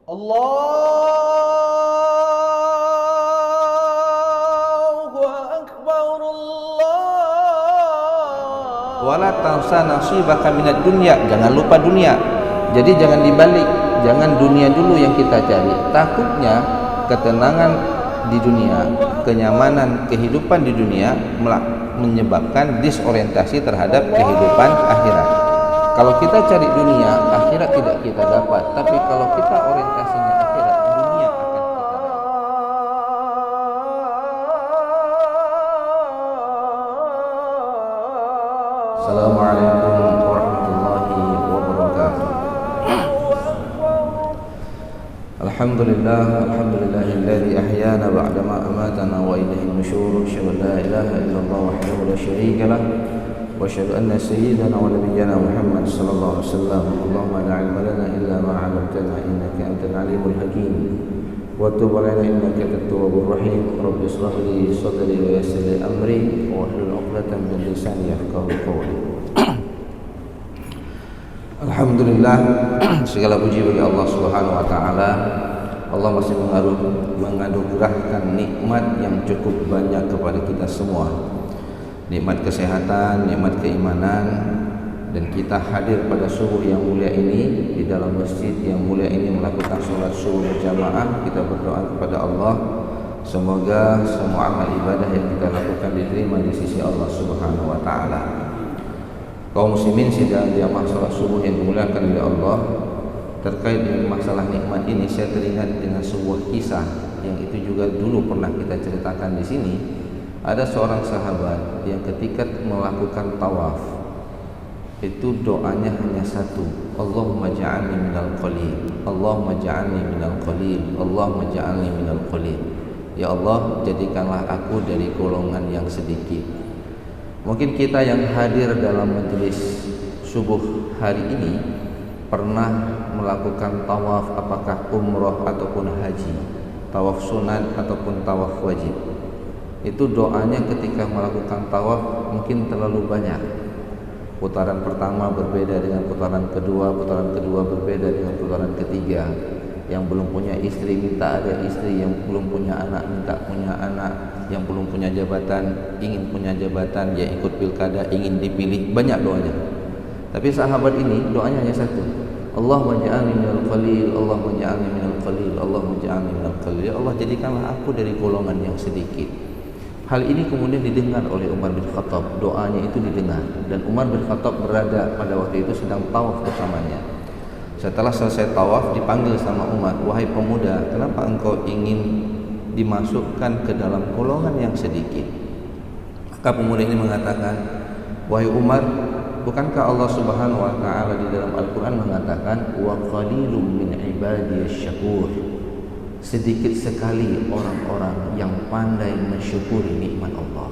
Allahu Akbar, Allah. Wala tansa nasibaka minad dunya, jangan lupa dunia. Jadi jangan dibalik, jangan dunia dulu yang kita cari. Takutnya ketenangan di dunia, kenyamanan kehidupan di dunia menyebabkan disorientasi terhadap kehidupan akhirat. Kalau kita cari dunia, akhirat tidak kita dapat. Tapi kalau kita orientasinya akhirat, dunia akan kita dapat. Assalamualaikum warahmatullahi wabarakatuh. Alhamdulillahilladzi ahyana ba'dama amatana wa ilaihi nusyur. Asyhadu an la ilaha illallah wahdahu la syarika lah. وأشهد أن سيدنا ونبينا محمد صلى الله عليه وسلم. اللهم لا علم لنا إلا ما علمتنا إنك أنت العليم الحكيم وتب علينا إنك أنت التواب الرحيم. رب اشرح لي صدري ويسر لي أمري واحلل عقدة من لساني يفقهوا قولي. Alhamdulillah, segala puji bagi Allah Subhanahu wa taala. Allah masih menganugerahkan nikmat yang cukup banyak kepada kita semua. Nikmat kesehatan, nikmat keimanan, dan kita hadir pada subuh yang mulia ini di dalam masjid yang mulia ini melakukan sholat subuh berjamaah. Kita berdoa kepada Allah semoga semua amal ibadah yang kita lakukan diterima di sisi Allah Subhanahu wa taala. Kaum muslimin sidang jamaah sholat subuh yang dimuliakan oleh Allah, terkait dengan masalah nikmat ini saya teringat dengan sebuah kisah yang itu juga dulu pernah kita ceritakan di sini. Ada seorang sahabat yang ketika melakukan tawaf itu doanya hanya satu, Allahumma ja'alni minal qalil, Allahumma ja'alni minal qalil, Allahumma ja'alni minal qalil. Ya Allah, jadikanlah aku dari golongan yang sedikit. Mungkin kita yang hadir dalam majelis subuh hari ini pernah melakukan tawaf, apakah umroh ataupun haji, tawaf sunat ataupun tawaf wajib. Itu doanya ketika melakukan tawaf mungkin terlalu banyak. Putaran pertama berbeda dengan putaran kedua berbeda dengan putaran ketiga. Yang belum punya istri minta ada istri, yang belum punya anak minta punya anak, yang belum punya jabatan ingin punya jabatan, yang ikut pilkada ingin dipilih, banyak doanya. Tapi sahabat ini doanya hanya satu, Allahumma ja'alni minal qalil, Allahumma ja'alni minal qalil, Allahumma ja'alni minal qalil. Ya Allah, jadikanlah aku dari golongan yang sedikit. Hal ini kemudian didengar oleh Umar bin Khattab, doanya itu didengar, dan Umar bin Khattab berada pada waktu itu sedang tawaf bersamanya. Setelah selesai tawaf dipanggil sama Umar, wahai pemuda, kenapa engkau ingin dimasukkan ke dalam golongan yang sedikit? Maka pemuda ini mengatakan, wahai Umar, bukankah Allah Subhanahu wa taala di dalam Al-Qur'an mengatakan wa qalilum min ibadiyasy syakur? Sedikit sekali orang-orang yang pandai mensyukuri nikmat Allah.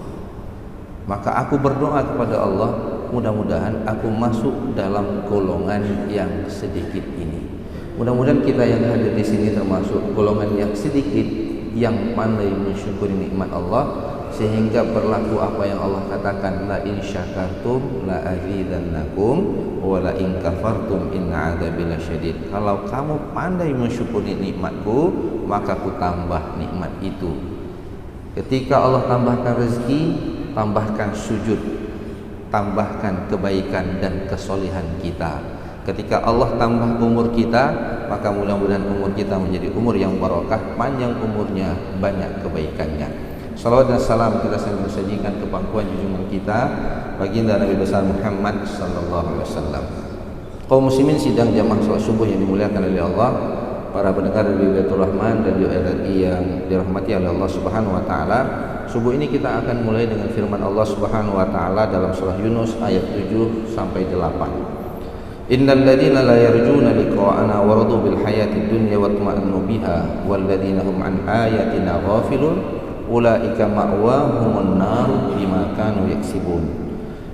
Maka aku berdoa kepada Allah, mudah-mudahan aku masuk dalam golongan yang sedikit ini. Mudah-mudahan kita yang hadir di sini termasuk golongan yang sedikit yang pandai mensyukuri nikmat Allah, sehingga berlaku apa yang Allah katakan, la in syakartum la azidannakum wa la in kafartum inna adzabi lasyadid. Kalau kamu pandai mensyukuri nikmatku, maka ku tambah nikmat itu. Ketika Allah tambahkan rezeki, tambahkan sujud, tambahkan kebaikan dan kesolehan kita. Ketika Allah tambah umur kita, maka mudah-mudahan umur kita menjadi umur yang barokah, panjang umurnya, banyak kebaikannya. Salawat dan salam kita selalu sajikan ke pangkuan junjungan kita, baginda Nabi besar Muhammad sallallahu alaihi wasallam. Kaum muslimin sidang jamaah salat subuh yang dimuliakan oleh Allah, para pendengar Baitul Rahman dan RRI yang dirahmati oleh Allah Subhanahu wa taala. Subuh ini kita akan mulai dengan firman Allah Subhanahu wa taala dalam surah Yunus ayat 7 sampai 8. Innal ladzina la yarjuna liqa'ana wa radu bil hayatid dunya wa tma'annu biha wal ladzina hum an ayatina ghafilun ulaika ma'wahumun nar bima kanu yaksibun.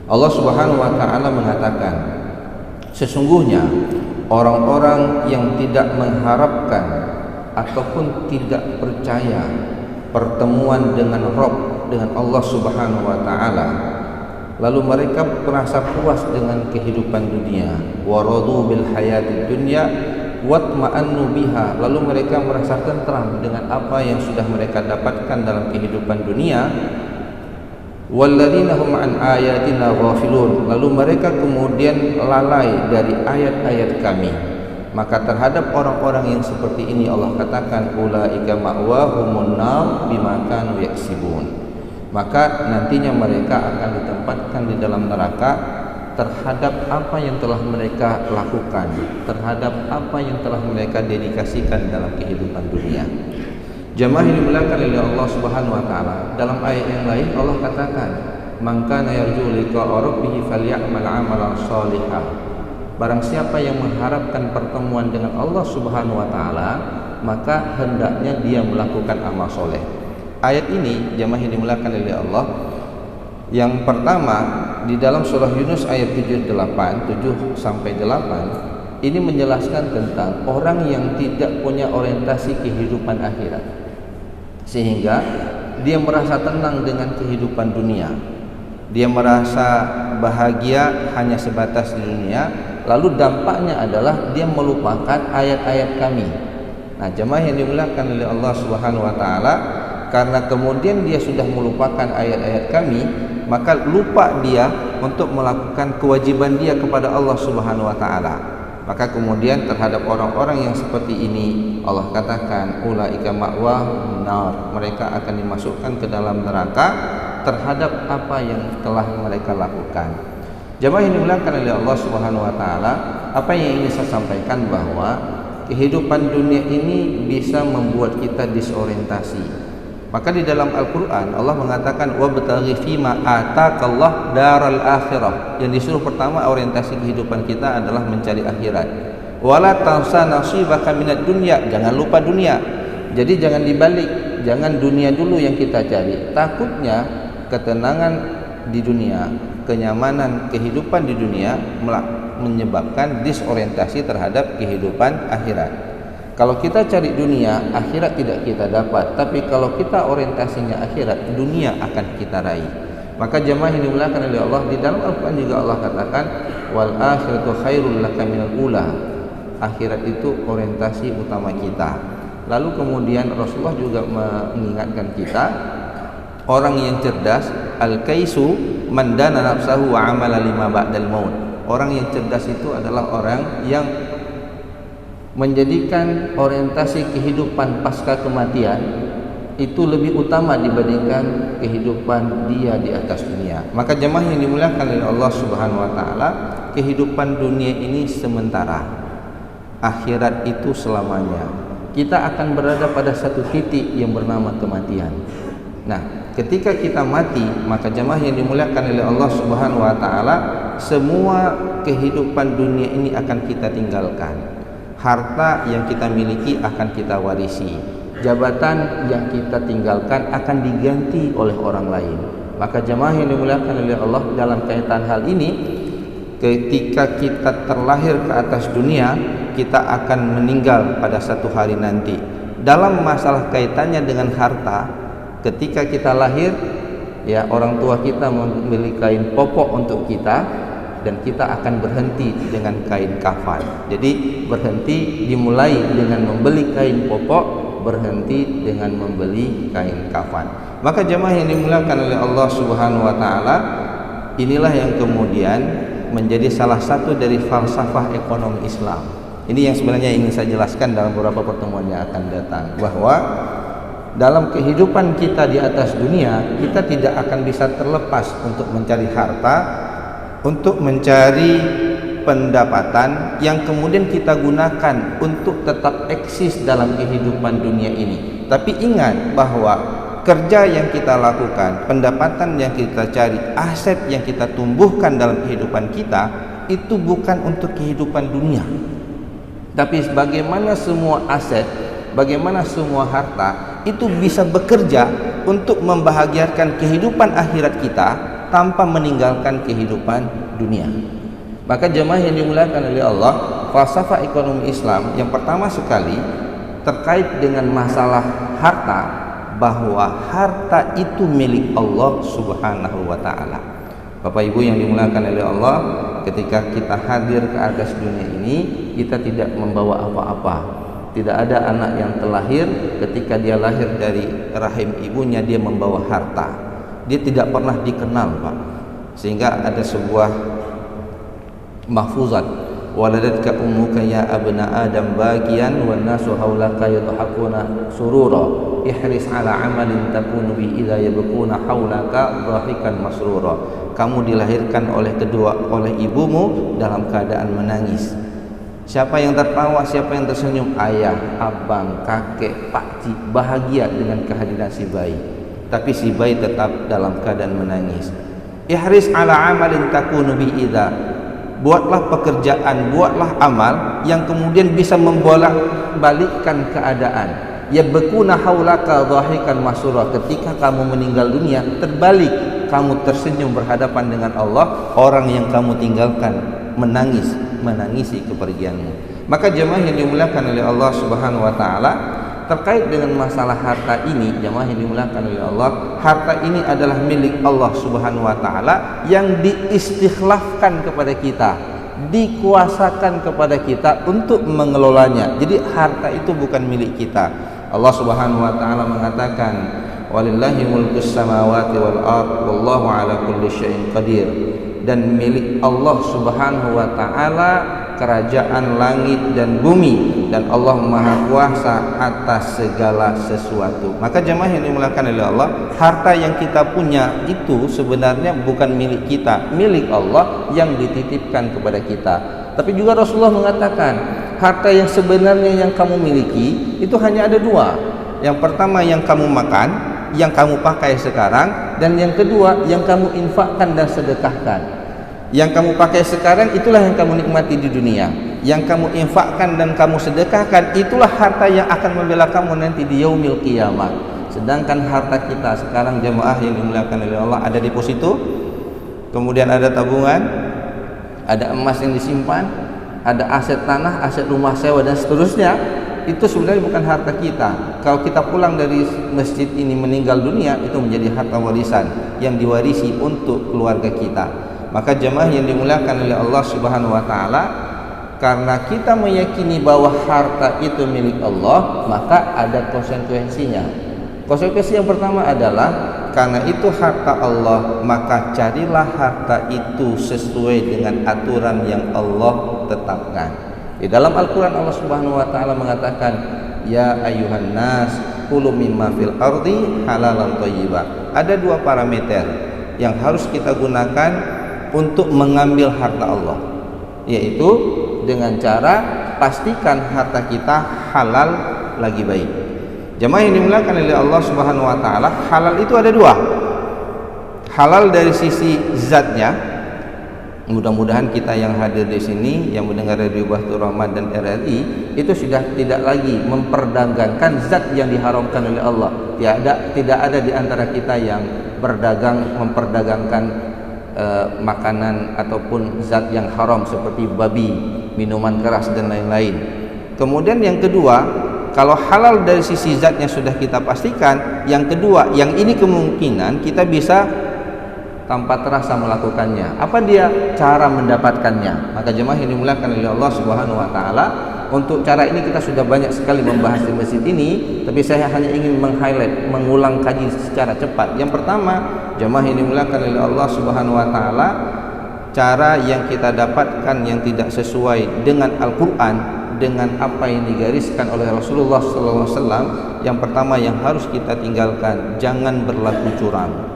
Allah Subhanahu wa taala mengatakan, sesungguhnya orang-orang yang tidak mengharapkan ataupun tidak percaya pertemuan dengan Rabb, dengan Allah Subhanahu wa taala, lalu mereka merasa puas dengan kehidupan dunia, waradu bil hayatid dunya, watma'annu biha, lalu mereka merasa tentram dengan apa yang sudah mereka dapatkan dalam kehidupan dunia. Walladzina hum an ayatina ghafilun, lalu mereka kemudian lalai dari ayat-ayat kami. Maka terhadap orang-orang yang seperti ini Allah katakan ulaika ma'wahumun nar bima kanu yaksibun, maka nantinya mereka akan ditempatkan di dalam neraka terhadap apa yang telah mereka lakukan, terhadap apa yang telah mereka dedikasikan dalam kehidupan dunia. Jamaah yang dimuliakan oleh Allah Subhanahu wa taala, dalam ayat yang lain Allah katakan, "Man kana yarju liqa'a rabbih falyamal 'amalan shalihan." Barang siapa yang mengharapkan pertemuan dengan Allah Subhanahu wa taala, maka hendaknya dia melakukan amal soleh. Ayat ini jamaah yang dimuliakan oleh Allah, yang pertama di dalam surah Yunus ayat 7 sampai 8, ini menjelaskan tentang orang yang tidak punya orientasi kehidupan akhirat, sehingga dia merasa tenang dengan kehidupan dunia, dia merasa bahagia hanya sebatas di dunia, lalu dampaknya adalah dia melupakan ayat-ayat kami. Nah, jemaah yang dimuliakan oleh Allah Subhanahu wa taala, karena kemudian dia sudah melupakan ayat-ayat kami, maka lupa dia untuk melakukan kewajiban dia kepada Allah Subhanahu wa taala. Maka kemudian terhadap orang-orang yang seperti ini Allah katakan ulaika ma'wahum nar, mereka akan dimasukkan ke dalam neraka terhadap apa yang telah mereka lakukan. Jemaah yang dimuliakan oleh Allah Subhanahu wa taala, apa yang ingin saya sampaikan bahwa kehidupan dunia ini bisa membuat kita disorientasi. Maka di dalam Al-Quran Allah mengatakan wabtaghi fima ataakallah daral akhirah. Yang disuruh pertama orientasi kehidupan kita adalah mencari akhirat. Wala tansa nasibaka minad dunya, jangan lupa dunia. Jadi jangan dibalik, jangan dunia dulu yang kita cari. Takutnya ketenangan di dunia, kenyamanan kehidupan di dunia menyebabkan disorientasi terhadap kehidupan akhirat. Kalau kita cari dunia, akhirat tidak kita dapat. Tapi kalau kita orientasinya akhirat, dunia akan kita raih. Maka jemaah yang dimuliakan oleh Allah, di dalam Al-Quran juga Allah katakan wal akhiratu khairul laka minal ula. Akhirat itu orientasi utama kita. Lalu kemudian Rasulullah juga mengingatkan kita, orang yang cerdas, al-kaisu man dana nafsahu wa amala lima ba'dal maut. Orang yang cerdas itu adalah orang yang menjadikan orientasi kehidupan pasca kematian itu lebih utama dibandingkan kehidupan dia di atas dunia. Maka jemaah yang dimuliakan oleh Allah Subhanahu wa taala, kehidupan dunia ini sementara, akhirat itu selamanya. Kita akan berada pada satu titik yang bernama kematian. Nah, ketika kita mati, maka jemaah yang dimuliakan oleh Allah Subhanahu wa taala, semua kehidupan dunia ini akan kita tinggalkan. Harta yang kita miliki akan kita warisi, jabatan yang kita tinggalkan akan diganti oleh orang lain. Maka jemaah yang dimuliakan oleh Allah, dalam kaitan hal ini, ketika kita terlahir ke atas dunia, kita akan meninggal pada satu hari nanti. Dalam masalah kaitannya dengan harta, ketika kita lahir, ya orang tua kita membeli kain popok untuk kita, dan kita akan berhenti dengan kain kafan. Jadi berhenti dimulai dengan membeli kain popok, berhenti dengan membeli kain kafan. Maka jemaah yang dimuliakan oleh Allah Subhanahu wa taala, inilah yang kemudian menjadi salah satu dari falsafah ekonomi Islam. Ini yang sebenarnya ingin saya jelaskan dalam beberapa pertemuan yang akan datang, bahwa dalam kehidupan kita di atas dunia, kita tidak akan bisa terlepas untuk mencari harta, untuk mencari pendapatan yang kemudian kita gunakan untuk tetap eksis dalam kehidupan dunia ini. Tapi ingat bahwa kerja yang kita lakukan, pendapatan yang kita cari, aset yang kita tumbuhkan dalam kehidupan kita, itu bukan untuk kehidupan dunia. Tapi bagaimana semua aset, bagaimana semua harta itu bisa bekerja untuk membahagiakan kehidupan akhirat kita tanpa meninggalkan kehidupan dunia. Maka jemaah yang dimuliakan oleh Allah, falsafah ekonomi Islam yang pertama sekali terkait dengan masalah harta, bahwa harta itu milik Allah Subhanahu wa taala. Bapak Ibu yang dimuliakan oleh Allah, ketika kita hadir ke atas dunia ini, kita tidak membawa apa-apa. Tidak ada anak yang terlahir ketika dia lahir dari rahim ibunya dia membawa harta. Dia tidak pernah dikenal, Pak. Sehingga ada sebuah mahfuzat, waladatka ummuka ya abna adam bagian wan nasu haulaka yadhakuna surura ihris ala amalin takunu bi idza yabquna haulaka dhahikan masrura. Kamu dilahirkan oleh ibumu dalam keadaan menangis. Siapa yang tertawa, siapa yang tersenyum? Ayah, abang, kakek, pakcik bahagia dengan kehadiran si bayi. Tapi si bayi tetap dalam keadaan menangis. Ihris ala amalin takunu bi idza. Buatlah pekerjaan, buatlah amal yang kemudian bisa membolak-balikkan keadaan. Ya bekuna haulaka dhahikan masrura. Ketika kamu meninggal dunia, terbalik, kamu tersenyum berhadapan dengan Allah. Orang yang kamu tinggalkan menangisi kepergianmu. Maka jemaah yang dimuliakan oleh Allah Subhanahu wa taala, terkait dengan masalah harta ini, jemaah yang dimuliakan oleh Allah, harta ini adalah milik Allah Subhanahu wa taala yang diistikhlafkan kepada kita, dikuasakan kepada kita untuk mengelolanya. Jadi harta itu bukan milik kita. Allah Subhanahu wa taala mengatakan, walillahi mulkus samawati wal ard wallahu ala kulli syai'in qadir. Dan milik Allah Subhanahu wa taala kerajaan langit dan bumi, dan Allah Maha Kuasa atas segala sesuatu. Maka jemaah yang dimuliakan oleh Allah, harta yang kita punya itu sebenarnya bukan milik kita, milik Allah yang dititipkan kepada kita. Tapi juga Rasulullah mengatakan, harta yang sebenarnya yang kamu miliki itu hanya ada dua. Yang pertama yang kamu makan, yang kamu pakai sekarang, dan yang kedua yang kamu infakkan dan sedekahkan. Yang kamu pakai sekarang itulah yang kamu nikmati di dunia. Yang kamu infakkan dan kamu sedekahkan itulah harta yang akan membela kamu nanti di yaumil qiyamah. Sedangkan harta kita sekarang jemaah yang dimuliakan oleh Allah ada deposito, kemudian ada tabungan, ada emas yang disimpan, ada aset tanah, aset rumah sewa dan seterusnya. Itu sebenarnya bukan harta kita. Kalau kita pulang dari masjid ini meninggal dunia, itu menjadi harta warisan yang diwarisi untuk keluarga kita. Maka jemaah yang dimuliakan oleh Allah Subhanahu wa taala, karena kita meyakini bahwa harta itu milik Allah, maka ada konsekuensinya. Konsekuensi yang pertama adalah karena itu harta Allah, maka carilah harta itu sesuai dengan aturan yang Allah tetapkan. Di dalam Al-Qur'an Allah Subhanahu wa taala mengatakan, ya ayyuhan nas kulu mimma fil ardi halalan thayyiban. Ada dua parameter yang harus kita gunakan untuk mengambil harta Allah, yaitu dengan cara pastikan harta kita halal lagi baik. Jemaah yang dimuliakan oleh Allah Subhanahu wa taala, halal itu ada dua. Halal dari sisi zatnya. Mudah-mudahan kita yang hadir di sini yang mendengar Radio Baitur Rahmah dan RRI itu sudah tidak lagi memperdagangkan zat yang diharamkan oleh Allah. Tidak ada di antara kita yang memperdagangkan makanan ataupun zat yang haram seperti babi, minuman keras dan lain-lain. Kemudian yang kedua, kalau halal dari sisi zatnya sudah kita pastikan, yang kedua, yang ini kemungkinan kita bisa tanpa terasa melakukannya. Apa dia cara mendapatkannya? Maka jemaah yang dimuliakan oleh Allah Subhanahu wa taala, untuk cara ini kita sudah banyak sekali membahas di masjid ini, tapi saya hanya ingin meng-highlight, mengulang kaji secara cepat. Yang pertama, jemaah yang dimuliakan oleh Allah Subhanahu wa taala, cara yang kita dapatkan yang tidak sesuai dengan Al-Qur'an, dengan apa yang digariskan oleh Rasulullah sallallahu alaihi wasallam, yang pertama yang harus kita tinggalkan, jangan berlaku curang.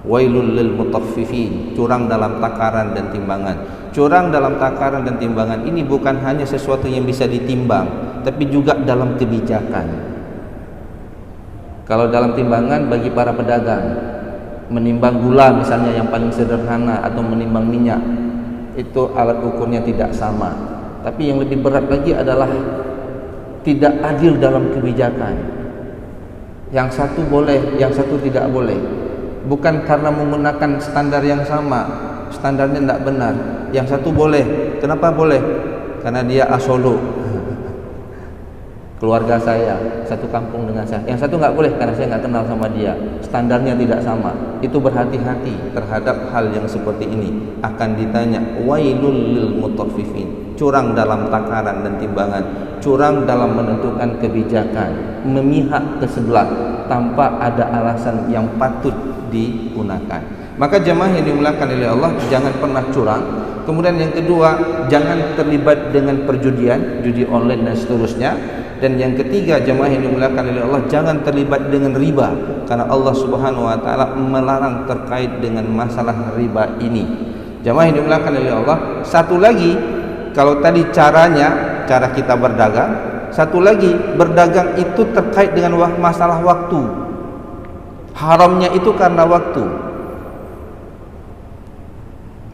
Wailul lil mutaffifin, curang dalam takaran dan timbangan. Curang dalam takaran dan timbangan ini bukan hanya sesuatu yang bisa ditimbang, tapi juga dalam kebijakan. Kalau dalam timbangan bagi para pedagang, menimbang gula misalnya yang paling sederhana atau menimbang minyak, itu alat ukurnya tidak sama. Tapi yang lebih berat lagi adalah tidak adil dalam kebijakan. Yang satu boleh, yang satu tidak boleh. Bukan karena menggunakan standar yang sama, standarnya tidak benar. Yang satu boleh, kenapa boleh? Karena dia asolo. keluarga saya satu kampung dengan saya, yang satu nggak boleh karena saya nggak kenal sama dia, standarnya tidak sama. Itu berhati-hati terhadap hal yang seperti ini. Akan ditanya, wailul lil mutaffifin, curang dalam takaran dan timbangan, curang dalam menentukan kebijakan, memihak ke sebelah tanpa ada alasan yang patut digunakan. Maka jemaah yang dimuliakan oleh Allah, jangan pernah curang. Kemudian yang kedua, jangan terlibat dengan perjudian, judi online dan seterusnya. Dan yang ketiga, jemaah yang dimuliakan oleh Allah, jangan terlibat dengan riba, karena Allah Subhanahu wa taala melarang terkait dengan masalah riba ini. Jemaah yang dimuliakan oleh Allah, satu lagi, kalau tadi cara kita berdagang, satu lagi, berdagang itu terkait dengan masalah waktu. Haramnya itu karena waktu.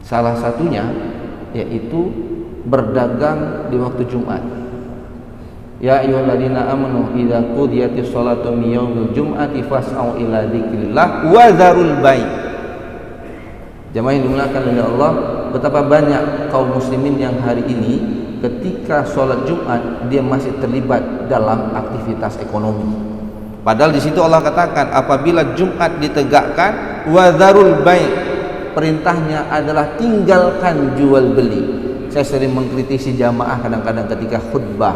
Salah satunya yaitu berdagang di waktu Jumat. Ya ayyuhalladzina amanu idza qudiyatis sholatu min yaumil jum'ati fas'au ila dzikrillah wa dzarul bai'. Jemaah yang dimuliakan oleh Allah, betapa banyak kaum muslimin yang hari ini ketika sholat Jumat dia masih terlibat dalam aktivitas ekonomi. Padahal di situ Allah katakan apabila Jumat ditegakkan wa dzarul bai', perintahnya adalah tinggalkan jual beli. Saya sering mengkritisi jamaah kadang-kadang ketika khutbah,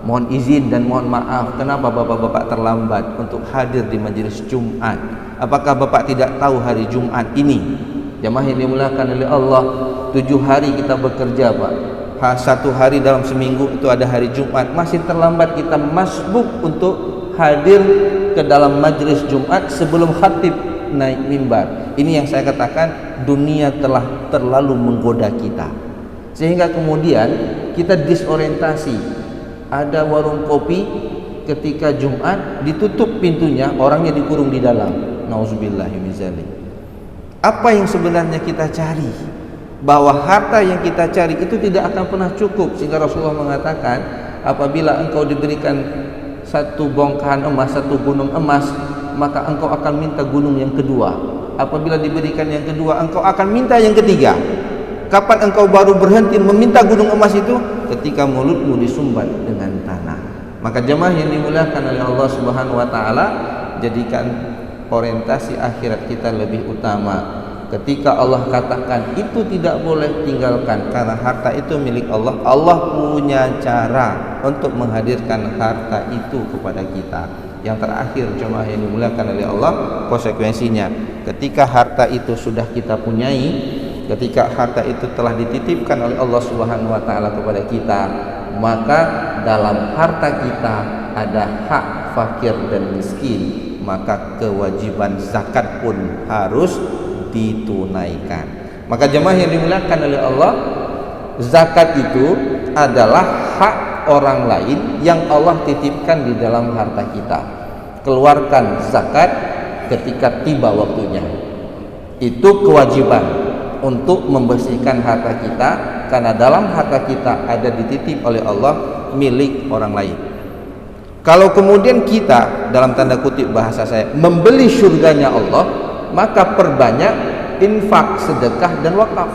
mohon izin dan mohon maaf, kenapa bapak-bapak terlambat untuk hadir di majelis Jumat? Apakah bapak tidak tahu hari Jumat ini? Jamaah yang dimuliakan oleh Allah, 7 hari kita bekerja Pak, 1 hari dalam seminggu itu ada hari Jumat, masih terlambat kita masbuk untuk hadir ke dalam majelis Jumat sebelum khatib naik mimbar. Ini yang saya katakan, dunia telah terlalu menggoda kita sehingga kemudian kita disorientasi. Ada warung kopi ketika Jumat ditutup pintunya, orangnya dikurung di dalam. Nauzubillahi min dzalik. Apa yang sebenarnya kita cari? Bahwa harta yang kita cari itu tidak akan pernah cukup, sehingga Rasulullah mengatakan apabila engkau diberikan satu bongkahan emas, satu gunung emas, maka engkau akan minta gunung yang kedua. Apabila diberikan yang kedua, engkau akan minta yang ketiga. Kapan engkau baru berhenti meminta gunung emas itu? Ketika mulutmu disumbat dengan tanah. Maka jemaah yang dimuliakan oleh Allah Subhanahu wa taala, jadikan orientasi akhirat kita lebih utama. Ketika Allah katakan itu tidak boleh, tinggalkan, karena harta itu milik Allah. Allah punya cara untuk menghadirkan harta itu kepada kita. Yang terakhir jemaah yang dimuliakan oleh Allah, konsekuensinya ketika harta itu sudah kita punyai, ketika harta itu telah dititipkan oleh Allah Subhanahu wa taala kepada kita, maka dalam harta kita ada hak fakir dan miskin, maka kewajiban zakat pun harus ditunaikan. Maka jemaah yang dimuliakan oleh Allah, zakat itu adalah hak orang lain yang Allah titipkan di dalam harta kita. Keluarkan zakat ketika tiba waktunya. Itu kewajiban untuk membersihkan harta kita, karena dalam harta kita ada dititip oleh Allah milik orang lain. Kalau kemudian kita, dalam tanda kutip bahasa saya, membeli surganya Allah, maka perbanyak infak, sedekah dan wakaf.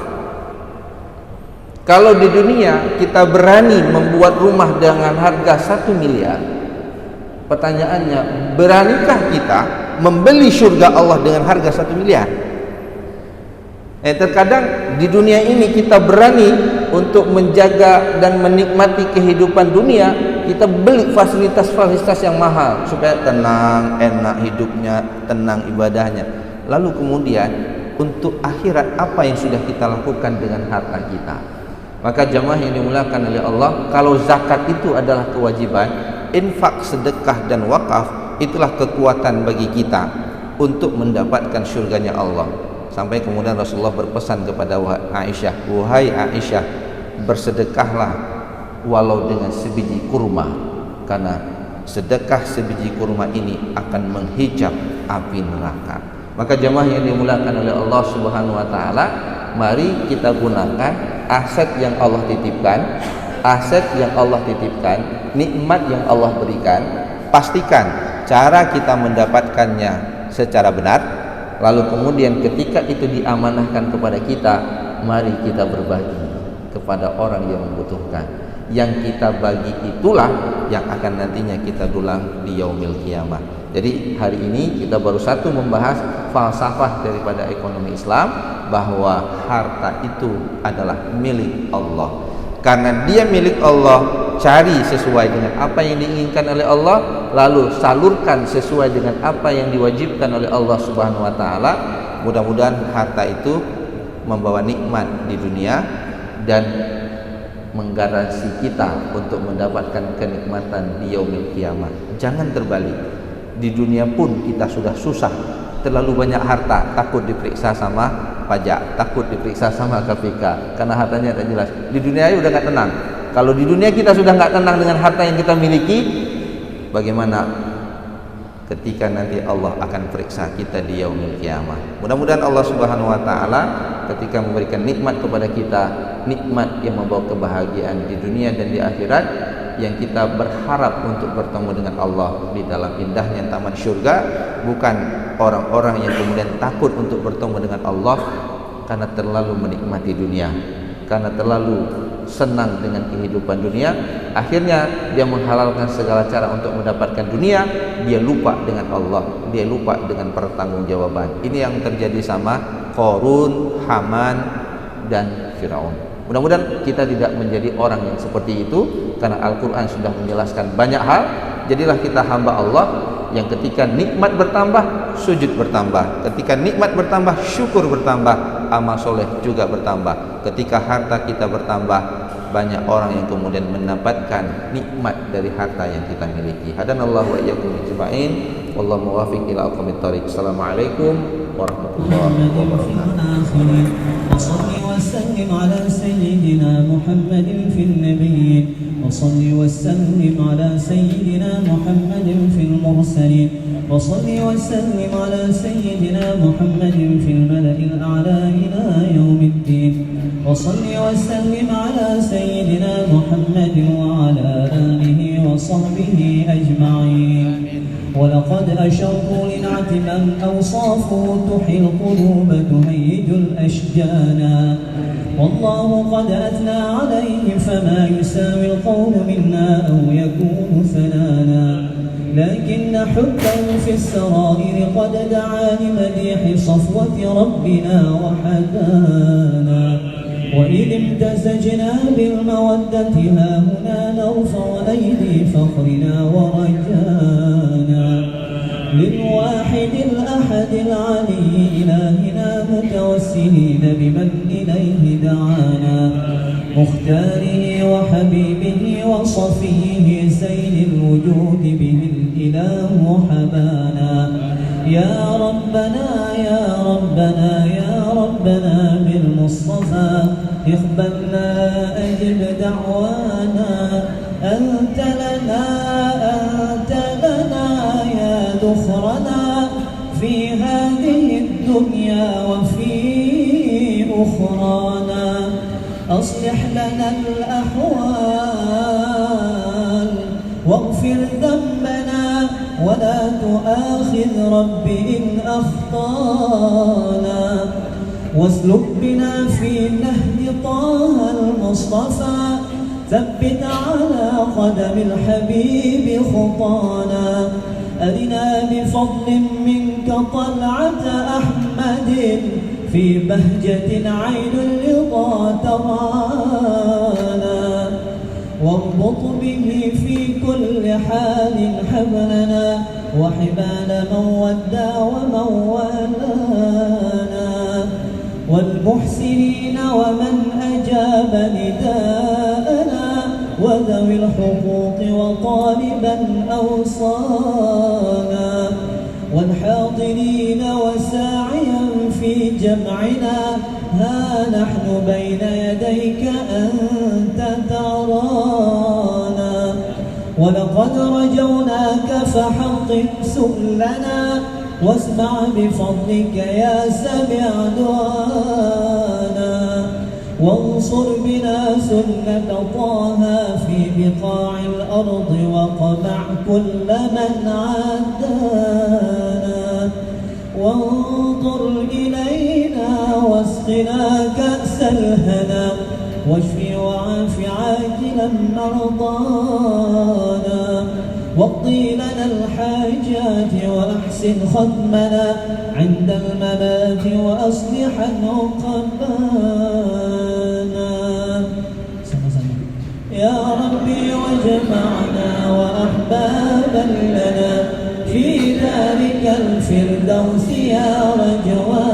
Kalau di dunia kita berani membuat rumah dengan harga 1 miliar, pertanyaannya, beranikah kita membeli surga Allah dengan harga 1 miliar? Terkadang di dunia ini kita berani untuk menjaga dan menikmati kehidupan dunia, kita beli fasilitas-fasilitas yang mahal supaya tenang, enak hidupnya, tenang ibadahnya. Lalu kemudian untuk akhirat apa yang sudah kita lakukan dengan harta kita? Maka jamaah yang dimuliakan oleh Allah, kalau zakat itu adalah kewajiban, infak, sedekah dan wakaf itulah kekuatan bagi kita untuk mendapatkan surganya Allah. Sampai kemudian Rasulullah berpesan kepada Aisyah, wahai Aisyah, bersedekahlah walau dengan sebiji kurma, karena sedekah sebiji kurma ini akan menghijab api neraka. Maka jemaah yang dimuliakan oleh Allah Subhanahu wa taala, mari kita gunakan aset yang Allah titipkan, nikmat yang Allah berikan. Pastikan cara kita mendapatkannya secara benar. Lalu kemudian ketika itu diamanahkan kepada kita, mari kita berbagi kepada orang yang membutuhkan. yang kita bagi itulah yang akan nantinya kita dulang di yaumil qiyamah. Jadi hari ini kita baru satu membahas falsafah daripada ekonomi Islam, bahwa harta itu adalah milik Allah. Karena dia milik Allah, cari sesuai dengan apa yang diinginkan oleh Allah, lalu salurkan sesuai dengan apa yang diwajibkan oleh Allah Subhanahu wa taala. Mudah-mudahan harta itu membawa nikmat di dunia dan menggaransi kita untuk mendapatkan kenikmatan di yaumil qiyamah. Jangan terbalik. Di dunia pun kita sudah susah, terlalu banyak harta, takut diperiksa sama pajak, takut diperiksa sama KPK karena hartanya tak jelas. Di dunia ini udah gak tenang. Kalau di dunia kita sudah gak tenang dengan harta yang kita miliki, bagaimana ketika nanti Allah akan periksa kita di yaumil qiyamah? Mudah-mudahan Allah Subhanahu wa taala ketika memberikan nikmat kepada kita, nikmat yang membawa kebahagiaan di dunia dan di akhirat, yang kita berharap untuk bertemu dengan Allah di dalam indahnya taman syurga, bukan orang-orang yang kemudian takut untuk bertemu dengan Allah karena terlalu menikmati dunia, karena terlalu senang dengan kehidupan dunia, akhirnya dia menghalalkan segala cara untuk mendapatkan dunia, dia lupa dengan Allah, dia lupa dengan pertanggungjawaban. Ini yang terjadi sama Qarun, Haman, dan Firaun. Mudah-mudahan kita tidak menjadi orang yang seperti itu, karena Al-Quran sudah menjelaskan banyak hal. Jadilah kita hamba Allah yang ketika nikmat bertambah, sujud bertambah. Ketika nikmat bertambah, syukur bertambah, amal soleh juga bertambah. Ketika harta kita bertambah, banyak orang yang kemudian mendapatkan nikmat dari harta yang kita miliki. Hadanallahu wa iyyakum ajma'in. Wallahu muwaffiq ila aqwamit thoriq. Assalamualaikum warahmatullahi wabarakatuh. وصل وسلم على سيدنا محمد في النبيين وصل وسلم على سيدنا محمد في المرسلين وصل وسلم على سيدنا محمد في الملأ الأعلى إلى يوم الدين وصل وسلم على سيدنا محمد وعلى آله وصحبه أجمعين. ولقد أشروا لنعت من أوصافه تحيي القلوب تهيج الأشجانا والله قد أثنى عليه فما يساوي القول منا أو يكون ثنانا لكن حبه في السرائر قد دعا لمديح صفوة ربنا وحدانا وإذ امتزجنا بالمودة ها هنا نرفع أيدي فخرنا ورجانا للواحد الأحد العلي إلهنا متوسلين بمن إليه دعانا مختاره وحبيبه وصفيه سيد الوجود به الإله حبانا يا ربنا يا ربنا يا ربنا بالمصطفى اقبلنا أجب دعوانا أنت لنا يا ذخرنا في هذه الدنيا وفي أخرانا أصلح لنا الأحوال واغفر ذنبنا ولا تؤاخذ رب إن أخطانا واسلك بنا في نهج طه المصطفى ثبت على قدم الحبيب خطانا أرنا بفضل منك طلعة أحمد في بهجة عين الرضا ترانا واربط به في كل حال حبلنا وحبال من ودى ومن والانا والمحسنين ومن أجاب نداءنا وذوي الحقوق وطالبا أوصانا والحاضرين وساعيا في جمعنا ها نحن بين يديك أنت ترانا ولقد رجوناك فحقق سؤلنا واسمع بفضلك يا سميع دعانا وانصر بنا سنة طه في بقاع الأرض وقمع كل من عادانا وانظر إلينا واسقنا كأس الهنا واشف وعاف عاجلا مرضانا واقضي لنا الحاجات وأحسن ختمنا عند الممات وأصلح عقبانا. يا ربي واجمعنا وأحبابا لنا في ذلك الفردوس يا رجوان.